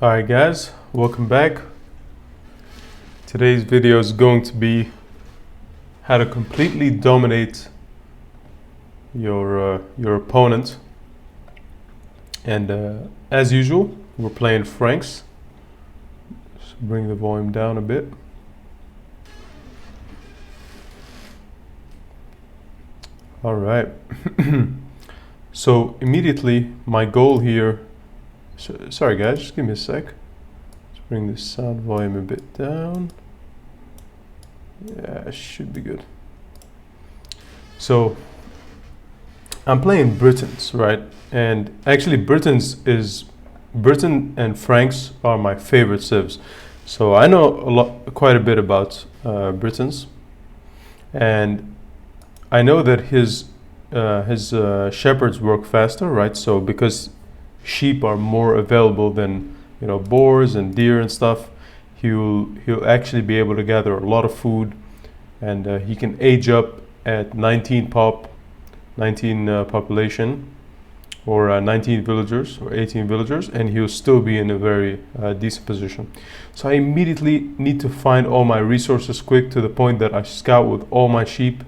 Alright guys, welcome back. Today's video is going to be how to completely dominate your opponent. And as usual, we're playing Franks. Just bring the volume down a bit. Alright. So immediately my goal here, sorry guys, just give me a sec. Let's bring the sound volume a bit down. Yeah, it should be good. So I'm playing Britons, right? And actually Briton and Franks are my favorite civs. So I know quite a bit about Britons, and I know that his shepherds work faster, right? So because sheep are more available than boars and deer and stuff, he'll actually be able to gather a lot of food, and he can age up at 19 population, or 19 villagers or 18 villagers, and he'll still be in a very decent position. So I immediately need to find all my resources quick, to the point that I scout with all my sheep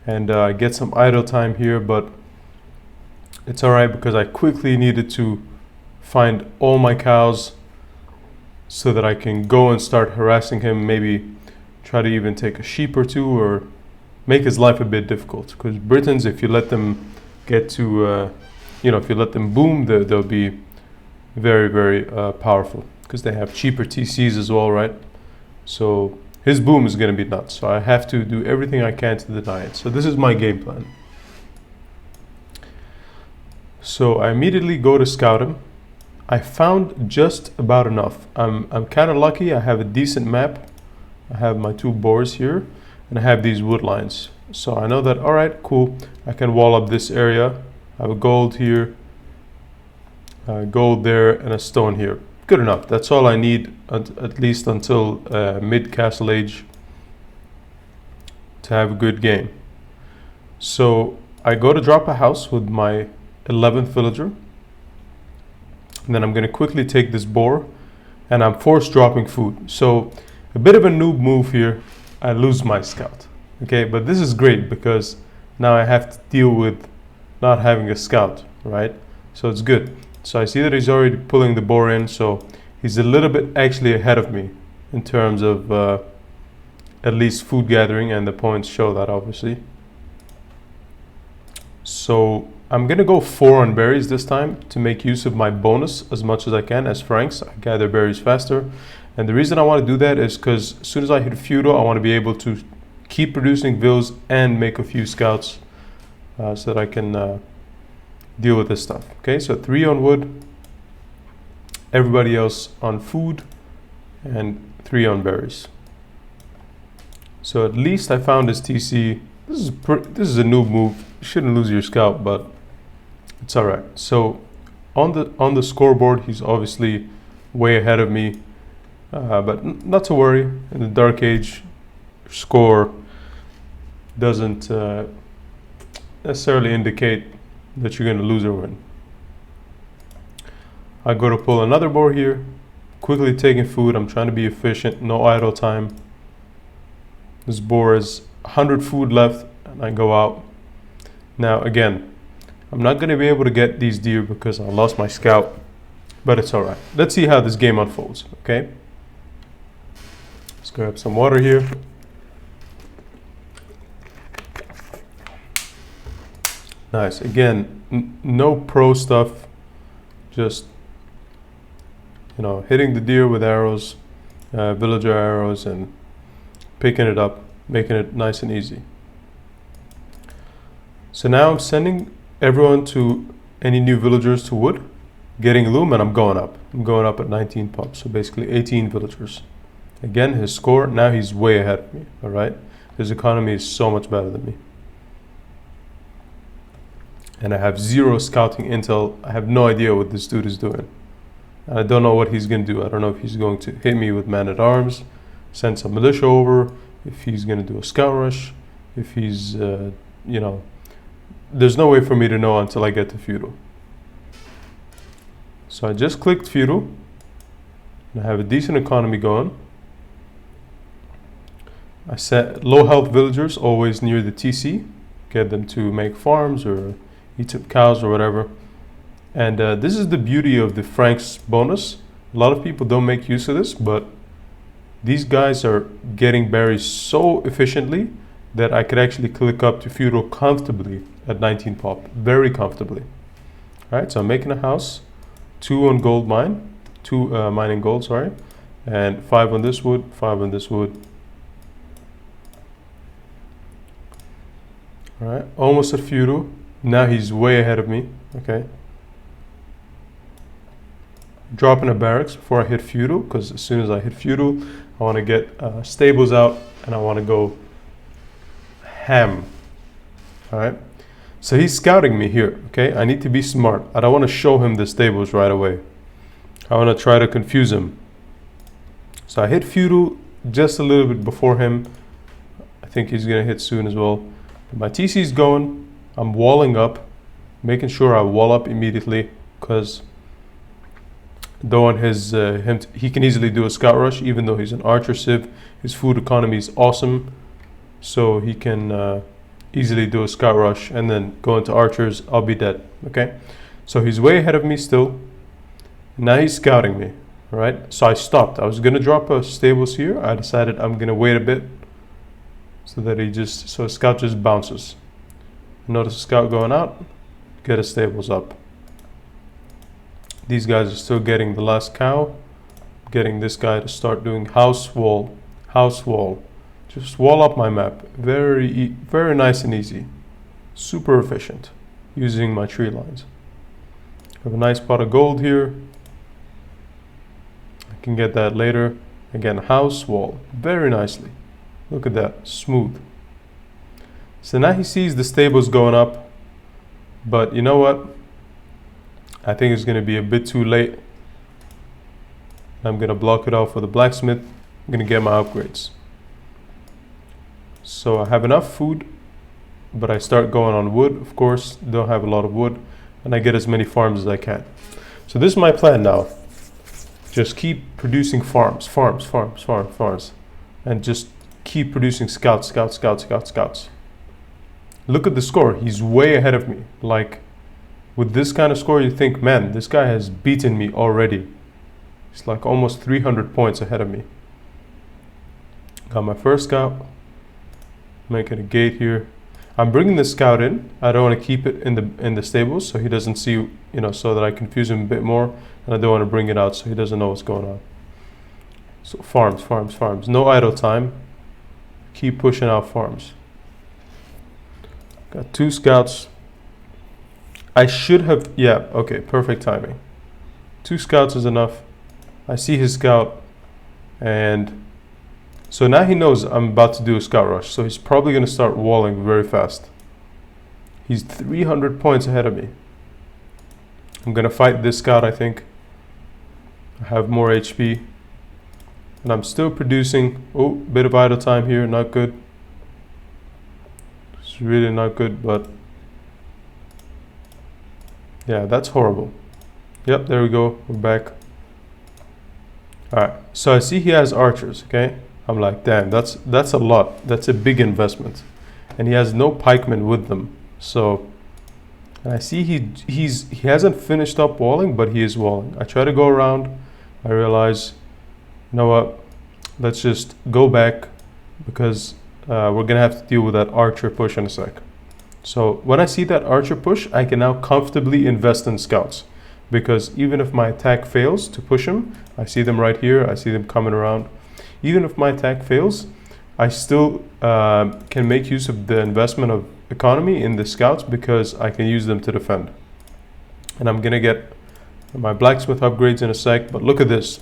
and get some idle time here, but it's alright because I quickly needed to find all my cows so that I can go and start harassing him, maybe try to even take a sheep or two, or make his life a bit difficult. Because Britons, if you let them get to, if you let them boom, they'll be very, very powerful, because they have cheaper TCs as well, right? So his boom is going to be nuts. So I have to do everything I can to deny it. So this is my game plan. So I immediately go to scout him. I found just about enough. I'm kind of lucky. I have a decent map. I have my 2 boars here, and I have these wood lines. So I know that, all right, cool. I can wall up this area. I have a gold here, gold there, and a stone here. Good enough. That's all I need, at least until mid castle age, to have a good game. So I go to drop a house with my 11th villager. And then I'm going to quickly take this boar, and I'm force dropping food. So a bit of a noob move here. I lose my scout. Okay, but this is great because now I have to deal with not having a scout, right? So it's good. So I see that he's already pulling the boar in, so he's a little bit actually ahead of me in terms of at least food gathering, and the points show that, obviously. So I'm gonna go 4 on berries this time to make use of my bonus as much as I can. As Franks, I gather berries faster, and the reason I want to do that is because as soon as I hit feudal, I want to be able to keep producing vills and make a few scouts, so that I can deal with this stuff. Okay, so 3 on wood, everybody else on food, and 3 on berries. So at least I found this TC. This is a noob move. You shouldn't lose your scout, but it's all right. So on the scoreboard, he's obviously way ahead of me, but not to worry. In the Dark Age, score doesn't necessarily indicate that you're going to lose or win. I go to pull another boar here, quickly taking food. I'm trying to be efficient, no idle time. This boar has 100 food left, and I go out. Now again, I'm not going to be able to get these deer because I lost my scout, but it's alright. Let's see how this game unfolds, okay? Let's grab some water here. Nice. Again, no pro stuff, just hitting the deer with arrows, villager arrows, and picking it up, making it nice and easy. So now I'm sending everyone to any new villagers to wood, getting loom, and I'm going up. I'm going up at 19 pops, so basically 18 villagers. Again, his score, now he's way ahead of me, all right? His economy is so much better than me. And I have 0 scouting intel. I have no idea what this dude is doing. I don't know what he's going to do. I don't know if he's going to hit me with man-at-arms, send some militia over, if he's going to do a scout rush, if he's, there's no way for me to know until I get to feudal. So I just clicked feudal, And I have a decent economy going. I set low health villagers always near the TC, get them to make farms or eat some cows or whatever. And this is the beauty of the Franks bonus. A lot of people don't make use of this, but these guys are getting berries so efficiently that I could actually click up to feudal comfortably at 19 pop, very comfortably. All right, so I'm making a house, 2 on gold mine, 2 mining gold, sorry, and 5 on this wood, 5 on this wood. All right, almost at feudal. Now he's way ahead of me. Okay. Dropping a barracks before I hit feudal, because as soon as I hit feudal, I want to get stables out and I want to go ham. All right. So he's scouting me here. Okay. I need to be smart. I don't want to show him the stables right away. I want to try to confuse him. So I hit feudal just a little bit before him. I think he's going to hit soon as well. My TC is going. I'm walling up, making sure I wall up immediately, because don't want he can easily do a scout rush, even though he's an archer civ. His food economy is awesome, so he can easily do a scout rush and then go into archers. I'll be dead. Okay, so he's way ahead of me still. Now he's scouting me. All right, so I stopped. I was gonna drop a stables here. I decided I'm gonna wait a bit so that so a scout just bounces. Notice a scout going out, get his stables up. These guys are still getting the last cow, getting this guy to start doing house wall. Just wall up my map. Very nice and easy. Super efficient using my tree lines. Have a nice pot of gold here. I can get that later. Again, house wall, very nicely. Look at that, smooth. So now he sees the stables going up, but you know what? I think it's going to be a bit too late. I'm going to block it off with a blacksmith. I'm going to get my upgrades. So I have enough food, but I start going on wood, of course. Don't have a lot of wood, and I get as many farms as I can. So this is my plan now. Just keep producing farms, and just keep producing scouts. Look at the score. He's way ahead of me. Like, with this kind of score, you think, man, this guy has beaten me already. He's like almost 300 points ahead of me. Got my first scout. Making a gate here. I'm bringing the scout in. I don't want to keep it in the stables so he doesn't see, so that I confuse him a bit more. And I don't want to bring it out so he doesn't know what's going on. So farms. No idle time. Keep pushing out farms. Got 2 scouts. I should have, yeah, okay, perfect timing. 2 scouts is enough. I see his scout, and so now he knows I'm about to do a scout rush, so he's probably going to start walling very fast. He's 300 points ahead of me. I'm going to fight this scout, I think. I have more HP, and I'm still producing. Oh, bit of idle time here, not good. It's really not good, but yeah, that's horrible. Yep, there we go. We're back. Alright, so I see he has archers, okay? I'm like, damn, that's a lot. That's a big investment. And he has no pikemen with them. So, and I see he hasn't finished up walling, but he is walling. I try to go around. I realize, you know what? Let's just go back, because we're going to have to deal with that archer push in a sec. So when I see that archer push, I can now comfortably invest in scouts, because even if my attack fails to push him, I see them right here, I see them coming around. Even if my attack fails, I still can make use of the investment of economy in the scouts, because I can use them to defend. And I'm gonna get my blacksmith upgrades in a sec, but look at this.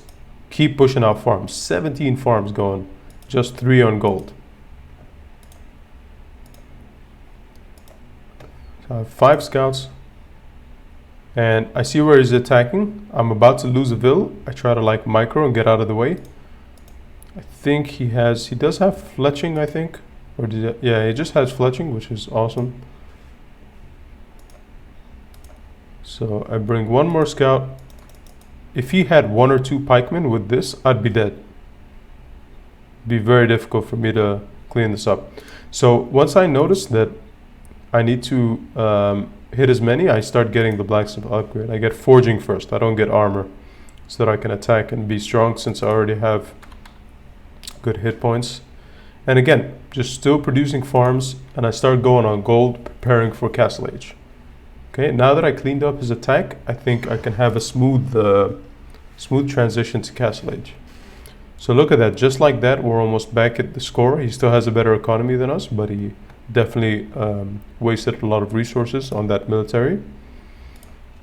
Keep pushing out farms. 17 farms going, just 3 on gold. So I have 5 scouts, and I see where he's attacking. I'm about to lose a vill. I try to like micro and get out of the way. I think he does have fletching, I think. Or yeah, he just has fletching, which is awesome. So I bring 1 more scout if he had 1 or 2 pikemen with this, I'd be dead. Be very difficult for me to clean this up. So once I notice that I need to hit as many, I start getting the blacksmith upgrade. I get forging first. I don't get armor, so that I can attack and be strong, since I already have good hit points. And again, just still producing farms, and I start going on gold, preparing for Castle Age. Okay, now that I cleaned up his attack, I think I can have a smooth transition to Castle Age. So look at that, just like that, we're almost back at the score. He still has a better economy than us, but he definitely wasted a lot of resources on that military.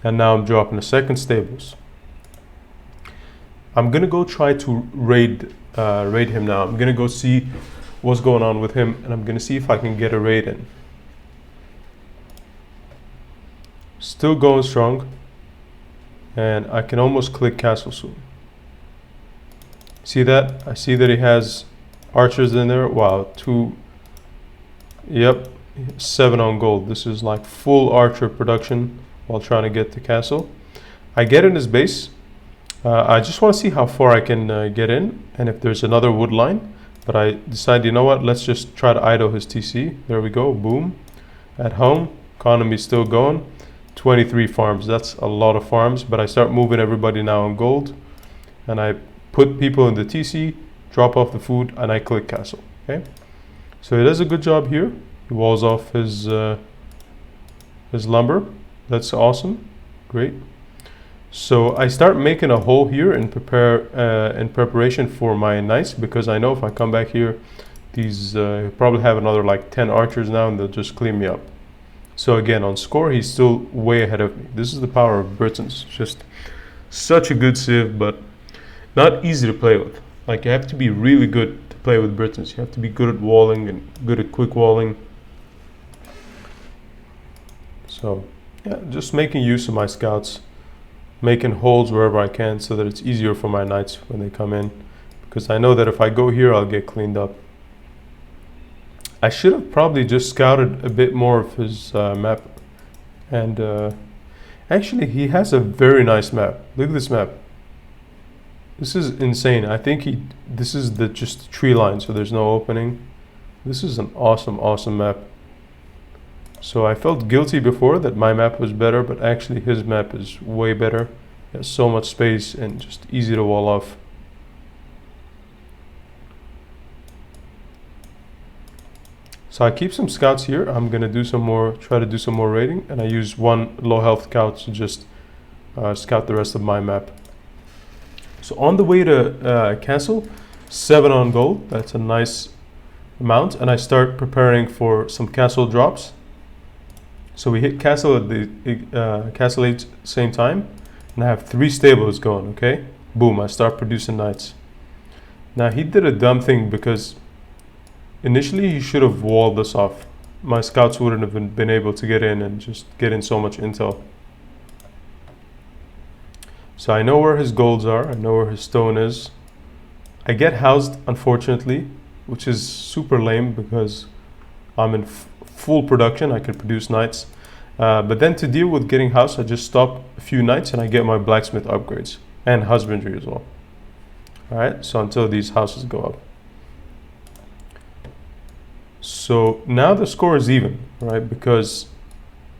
And now I'm dropping the second stables. I'm gonna go try to raid him now. I'm gonna go see what's going on with him, and I'm gonna see if I can get a raid in. Still going strong, and I can almost click castle soon. See that? I see that he has archers in there. Wow, 2. Yep, 7 on gold. This is like full archer production while trying to get the castle. I get in his base. I just want to see how far I can get in, and if there's another wood line. But I decide, you know what, let's just try to idle his TC. There we go, boom. At home, economy's still going. 23 farms, that's a lot of farms, but I start moving everybody now on gold, and I put people in the TC, drop off the food, and I click castle. Okay, so he does a good job here. He walls off his lumber. That's awesome, great. So I start making a hole here and in preparation for my knights, because I know if I come back here, these probably have another like 10 archers now, and they'll just clean me up. So again, on score, he's still way ahead of me. This is the power of Britons. Just such a good civ, but not easy to play with. Like, you have to be really good to play with Britons. You have to be good at walling and good at quick walling. So yeah, just making use of my scouts, making holes wherever I can so that it's easier for my knights when they come in, because I know that if I go here, I'll get cleaned up. I should have probably just scouted a bit more of his map, and actually he has a very nice map. Look at this map. This is insane. I think this is just tree line, so there's no opening. This is an awesome map. So I felt guilty before that my map was better, but actually his map is way better. He has so much space and just easy to wall off. So I keep some scouts here. I'm gonna try to do some more raiding, and I use 1 low health scout to just scout the rest of my map. So on the way to castle, 7 on gold. That's a nice amount, and I start preparing for some castle drops. So we hit castle at the castle age same time, and I have 3 stables going. Okay, boom! I start producing knights. Now he did a dumb thing, because initially he should have walled this off. My scouts wouldn't have been able to get in and just get in so much intel. So I know where his golds are. I know where his stone is. I get housed, unfortunately, which is super lame, because I'm in full production. I can produce knights. But then to deal with getting housed, I just stop a few knights and I get my blacksmith upgrades and husbandry as well. Alright, so until these houses go up. So now the score is even, right? Because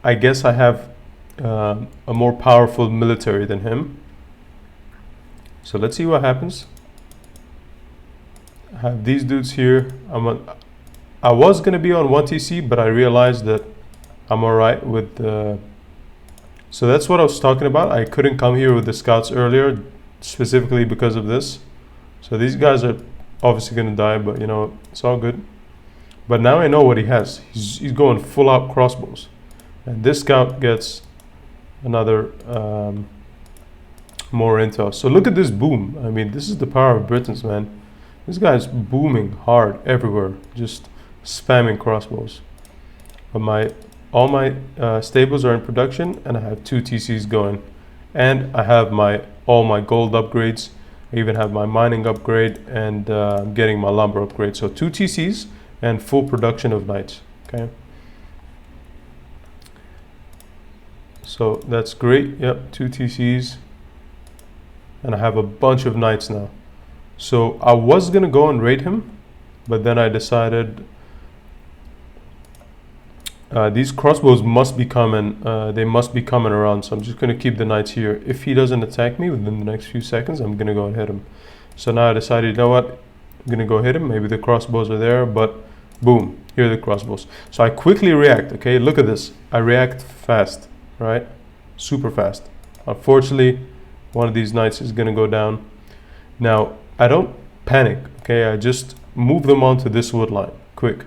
I guess I have a more powerful military than him. So let's see what happens. I have these dudes here. I was gonna be on 1 TC, but I realized that I'm alright with the... So that's what I was talking about. I couldn't come here with the scouts earlier, specifically because of this. So these guys are obviously gonna die, but you know, it's all good. But now I know what he has. He's going full out crossbows. And this scout gets another more intel. So look at this boom. I mean, this is the power of Britons, man. This guy's booming hard everywhere, just spamming crossbows. But all my stables are in production, and I have 2 TCs going. And I have all my gold upgrades. I even have my mining upgrade, and I'm getting my lumber upgrade. So 2 TCs and full production of knights. Okay. So that's great. Yep, 2 TCs. and I have a bunch of knights now. So I was gonna go and raid him, but then I decided these crossbows must be coming. They must be coming around. So I'm just gonna keep the knights here. If he doesn't attack me within the next few seconds, I'm gonna go and hit him. So now I decided, you know what? I'm gonna go hit him. Maybe the crossbows are there, but boom, here are the crossbows. So I quickly react. Okay, look at this. I react fast, right? Super fast. Unfortunately, one of these knights is gonna go down. Now I don't panic. Okay, I just move them onto this wood line, quick.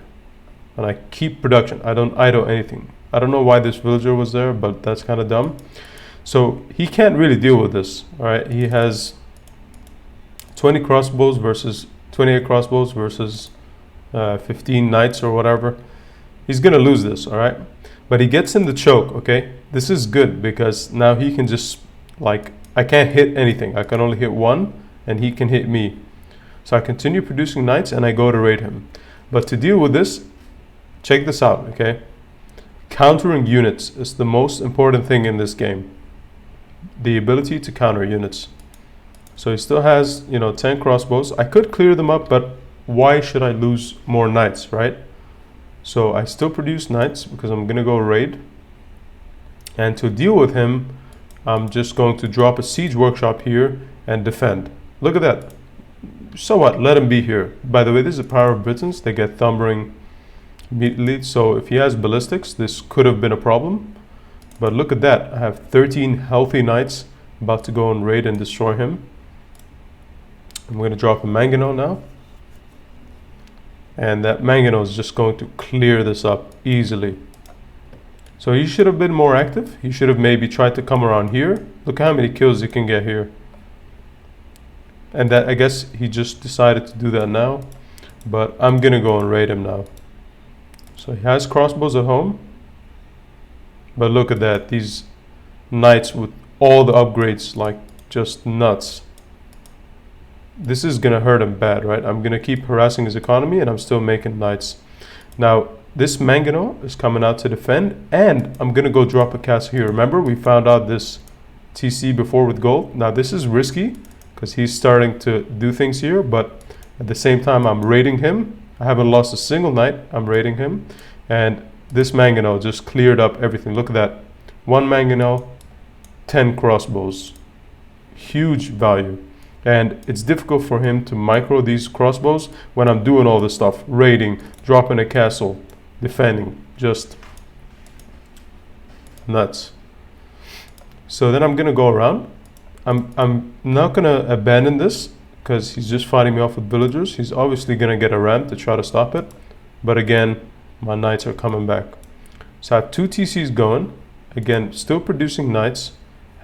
And I keep production. I don't idle anything. I don't know why this villager was there, but that's kind of dumb. So he can't really deal with this. All right, he has 28 crossbows versus 15 knights or whatever. He's gonna lose this. All right, but he gets in the choke. Okay, this is good because now he can just, like, I can't hit anything. I can only hit one, and he can hit me. So I continue producing knights and I go to raid him. But to deal with this, check this out, okay? Countering units is the most important thing in this game. The ability to counter units. So he still has, 10 crossbows. I could clear them up, but why should I lose more knights, right? So I still produce knights because I'm gonna go raid. And to deal with him, I'm just going to drop a siege workshop here and defend. Look at that. So what? Let him be here. By the way, this is the power of Britons. They get thumbering immediately. So if he has ballistics, this could have been a problem. But look at that. I have 13 healthy knights about to go and raid and destroy him. I'm going to drop a Mangano now. And that Mangano is just going to clear this up easily. So he should have been more active. He should have maybe tried to come around here. Look how many kills he can get here. And that, I guess he just decided to do that now. But I'm gonna go and raid him now. So he has crossbows at home. But look at that, these knights with all the upgrades, like just nuts. This is gonna hurt him bad, right? I'm gonna keep harassing his economy and I'm still making knights. Now, this Mangano is coming out to defend, and I'm gonna go drop a castle here. Remember, we found out this TC before with gold. Now this is risky, because he's starting to do things here, but at the same time I'm raiding him. I haven't lost a single knight. I'm raiding him, and this Mangano just cleared up everything. Look at that. One Mangano, 10 crossbows. Huge value. And it's difficult for him to micro these crossbows when I'm doing all this stuff. Raiding, dropping a castle, defending. Just nuts. So then I'm gonna go around. I'm not gonna abandon this because he's just fighting me off with villagers. He's obviously gonna get a ram to try to stop it. But again, my knights are coming back. So I have 2 TCs going. Again, still producing knights.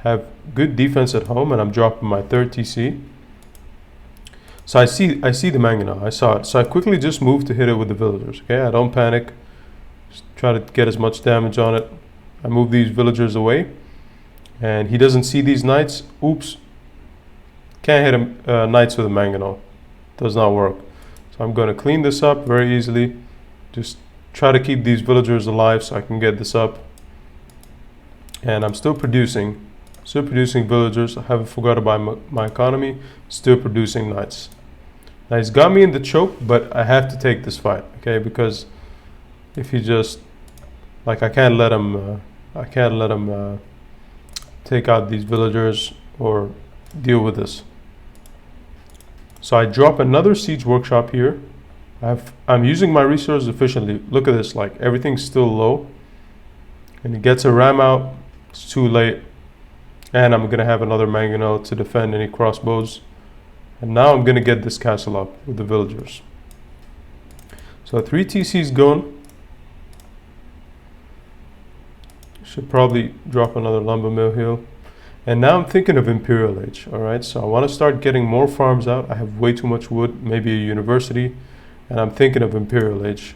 Have good defense at home, and I'm dropping my 3rd TC. So I see the Mangano. I saw it. So I quickly just moved to hit it with the villagers. Okay, I don't panic. Just try to get as much damage on it. I move these villagers away. And he doesn't see these knights. Oops. Can't hit him knights with a Mangano. Does not work. So I'm going to clean this up very easily. Just try to keep these villagers alive so I can get this up. And I'm still producing. Still producing villagers. I haven't forgot about my economy. Still producing knights. Now he's got me in the choke, but I have to take this fight. Okay, because if he just... I can't let him... take out these villagers or deal with this. So I drop another siege workshop here. I'm using my resources efficiently. Look at this, like everything's still low. And he gets a ram out, it's too late. And I'm gonna have another Mangano to defend any crossbows. And now I'm gonna get this castle up with the villagers. So 3 TCs going. Should probably drop another lumber mill here. And now I'm thinking of Imperial Age, alright? So I want to start getting more farms out. I have way too much wood, maybe a university. And I'm thinking of Imperial Age.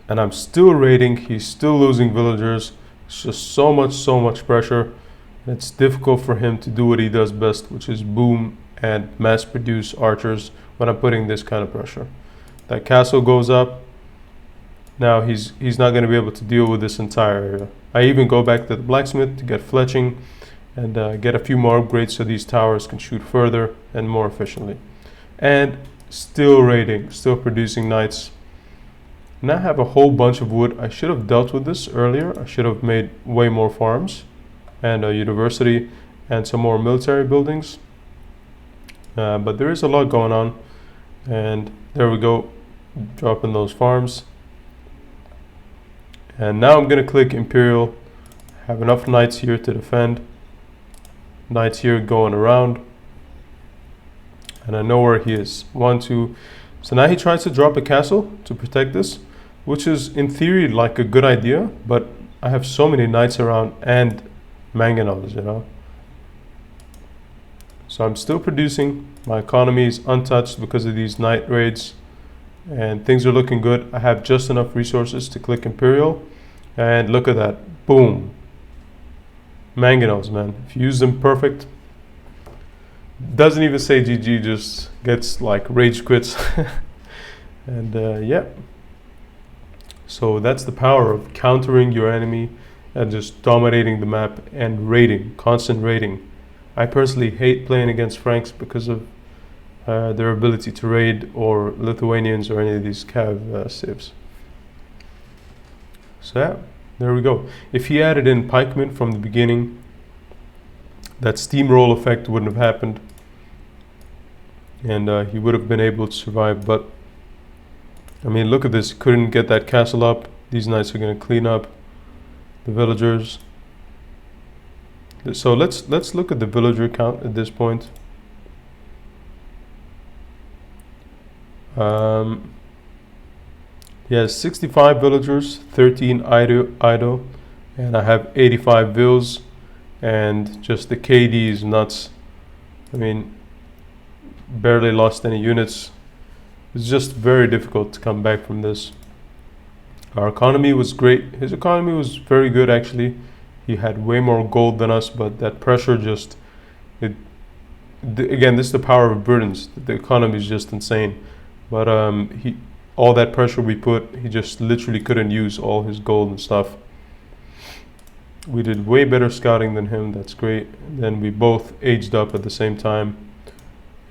And I'm still raiding, he's still losing villagers. It's just so much pressure. And it's difficult for him to do what he does best, which is boom and mass produce archers when I'm putting this kind of pressure. That castle goes up. Now he's not going to be able to deal with this entire area. I even go back to the blacksmith to get fletching, and get a few more upgrades so these towers can shoot further and more efficiently. And still raiding, still producing knights. Now I have a whole bunch of wood. I should have dealt with this earlier. I should have made way more farms and a university and some more military buildings. But there is a lot going on. And there we go, dropping those farms. And now I'm going to click Imperial. Have enough knights here to defend. Knights here going around. And I know where he is. 1, 2. So now he tries to drop a castle to protect this, which is in theory like a good idea, but I have so many knights around and mangonels, you know. So I'm still producing. My economy is untouched because of these knight raids, and things are looking good. I have just enough resources to click Imperial, and look at that. Boom. Mangonels, man. If you use them perfect, doesn't even say GG, just gets like rage quits. And yeah. So that's the power of countering your enemy and just dominating the map and raiding, constant raiding. I personally hate playing against Franks because of their ability to raid, or Lithuanians, or any of these cav civs. So yeah, there we go. If he added in pikemen from the beginning, that steamroll effect wouldn't have happened, and he would have been able to survive. But I mean, look at this. Couldn't get that castle up. These knights are going to clean up the villagers. So let's look at the villager count at this point. He has 65 villagers, 13 idle, and I have 85 vills, and just the KD is nuts. I mean, barely lost any units. It's just very difficult to come back from this. Our economy was great. His economy was very good, actually. He had way more gold than us, but that pressure just, again, this is the power of Britons. The economy is just insane. But all that pressure we put, he just literally couldn't use all his gold and stuff. We did way better scouting than him. That's great. And then we both aged up at the same time.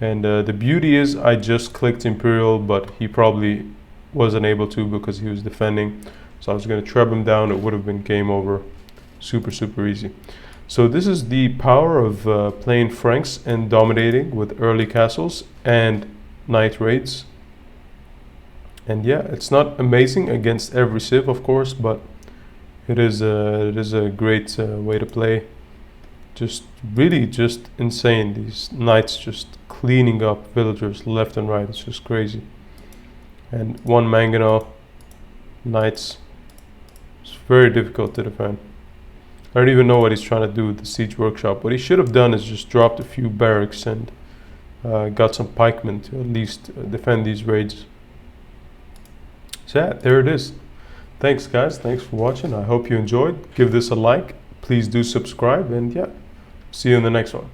And the beauty is I just clicked Imperial, but he probably wasn't able to because he was defending. So I was going to trap him down. It would have been game over. Super, super easy. So this is the power of playing Franks and dominating with early castles and knight raids. And yeah, it's not amazing against every civ, of course, but it is a great way to play. Just really just insane. These knights just cleaning up villagers left and right. It's just crazy. And one mangonel knights. It's very difficult to defend. I don't even know what he's trying to do with the siege workshop. What he should have done is just dropped a few barracks and got some pikemen to at least defend these raids. So yeah, there it is. Thanks guys, thanks for watching. I hope you enjoyed. Give this a like. Please do subscribe, and yeah, see you in the next one.